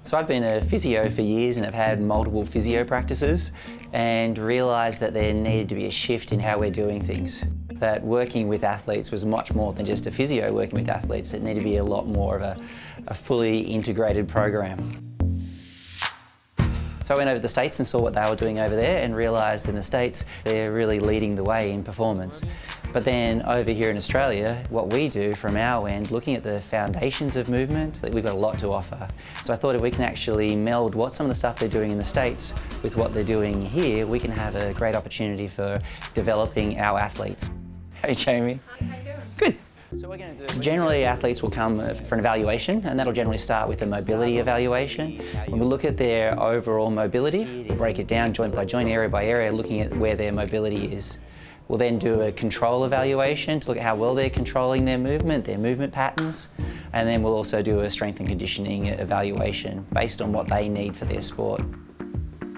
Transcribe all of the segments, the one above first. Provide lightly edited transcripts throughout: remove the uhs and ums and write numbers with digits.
So I've been a physio for years and have had multiple physio practices and realised that there needed to be a shift in how we're doing things. That working with athletes was much more than just a physio working with athletes. It needed to be a lot more of a fully integrated program. So I went over to the States and saw what they were doing over there and realised in the States they're really leading the way in performance. But then over here in Australia, what we do from our end, looking at the foundations of movement, we've got a lot to offer. So I thought if we can actually meld what some of the stuff they're doing in the States with what they're doing here, we can have a great opportunity for developing our athletes. Hey Jamie. Hi, how you doing? Good. So we're going to do, generally athletes will come for an evaluation, and that'll generally start with a mobility evaluation. When we look at their overall mobility, we'll break it down joint by joint, area by area, looking at where their mobility is. We'll then do a control evaluation to look at how well they're controlling their movement patterns, and then we'll also do a strength and conditioning evaluation based on what they need for their sport.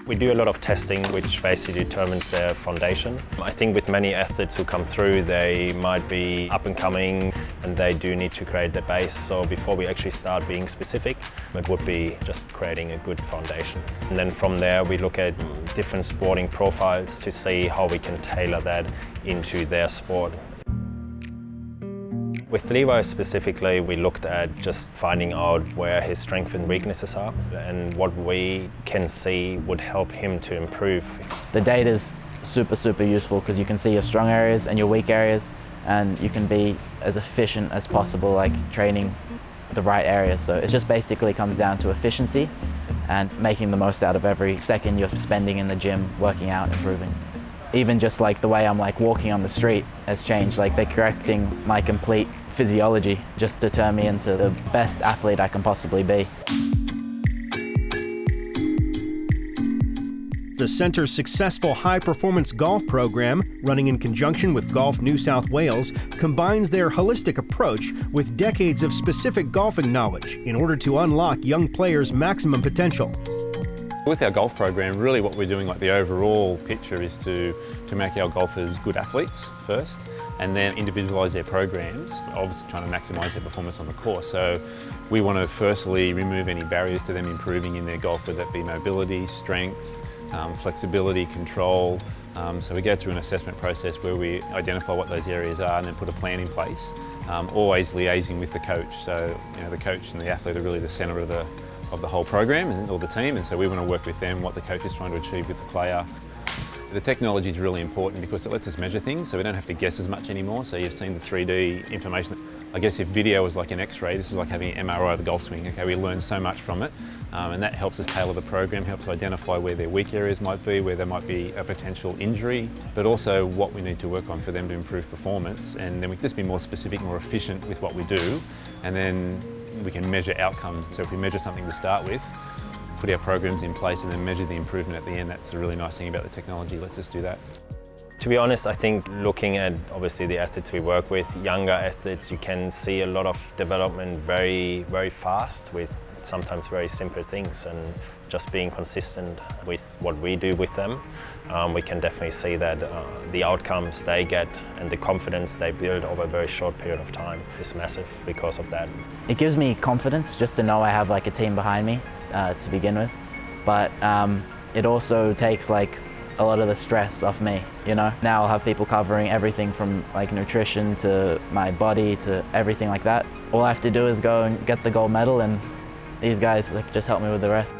We do a lot of testing which basically determines their foundation. I think with many athletes who come through, they might be up and coming and they do need to create the base. So before we actually start being specific, it would be just creating a good foundation. And then from there we look at different sporting profiles to see how we can tailor that into their sport. With Levi specifically, we looked at just finding out where his strengths and weaknesses are and what we can see would help him to improve. The data is super useful because you can see your strong areas and your weak areas, and you can be as efficient as possible, like training the right areas. So it just basically comes down to efficiency and making the most out of every second you're spending in the gym, working out, improving. Even just like the way I'm like walking on the street has changed. Like they're correcting my complete physiology just to turn me into the best athlete I can possibly be. The centre's successful high-performance golf program, running in conjunction with Golf New South Wales, combines their holistic approach with decades of specific golfing knowledge in order to unlock young players' maximum potential. With our golf program, really what we're doing, like the overall picture, is to make our golfers good athletes first, and then individualise their programs, obviously trying to maximise their performance on the course. So we want to firstly remove any barriers to them improving in their golf, whether that be mobility, strength, flexibility, control. So we go through an assessment process where we identify what those areas are and then put a plan in place, always liaising with the coach. So the coach and the athlete are really the centre of the whole program or the team, and so we want to work with them, what the coach is trying to achieve with the player. The technology is really important because it lets us measure things, so we don't have to guess as much anymore. So you've seen the 3D information. I guess if video was like an X-ray, this is like having an MRI of the golf swing. Okay, we learn so much from it, and that helps us tailor the program, helps identify where their weak areas might be, where there might be a potential injury, but also what we need to work on for them to improve performance. And then we can just be more specific, more efficient with what we do, and then we can measure outcomes. So if we measure something to start with, put our programs in place and then measure the improvement at the end, that's the really nice thing about the technology, lets us do that. To be honest, I think looking at obviously the athletes we work with, younger athletes, you can see a lot of development very fast with sometimes very simple things, and just being consistent with what we do with them, we can definitely see that the outcomes they get and the confidence they build over a very short period of time is massive because of that. It gives me confidence just to know I have like a team behind me to begin with, but it also takes like a lot of the stress off me, Now I'll have people covering everything from like nutrition to my body to everything like that. All I have to do is go and get the gold medal, and these guys like just help me with the rest.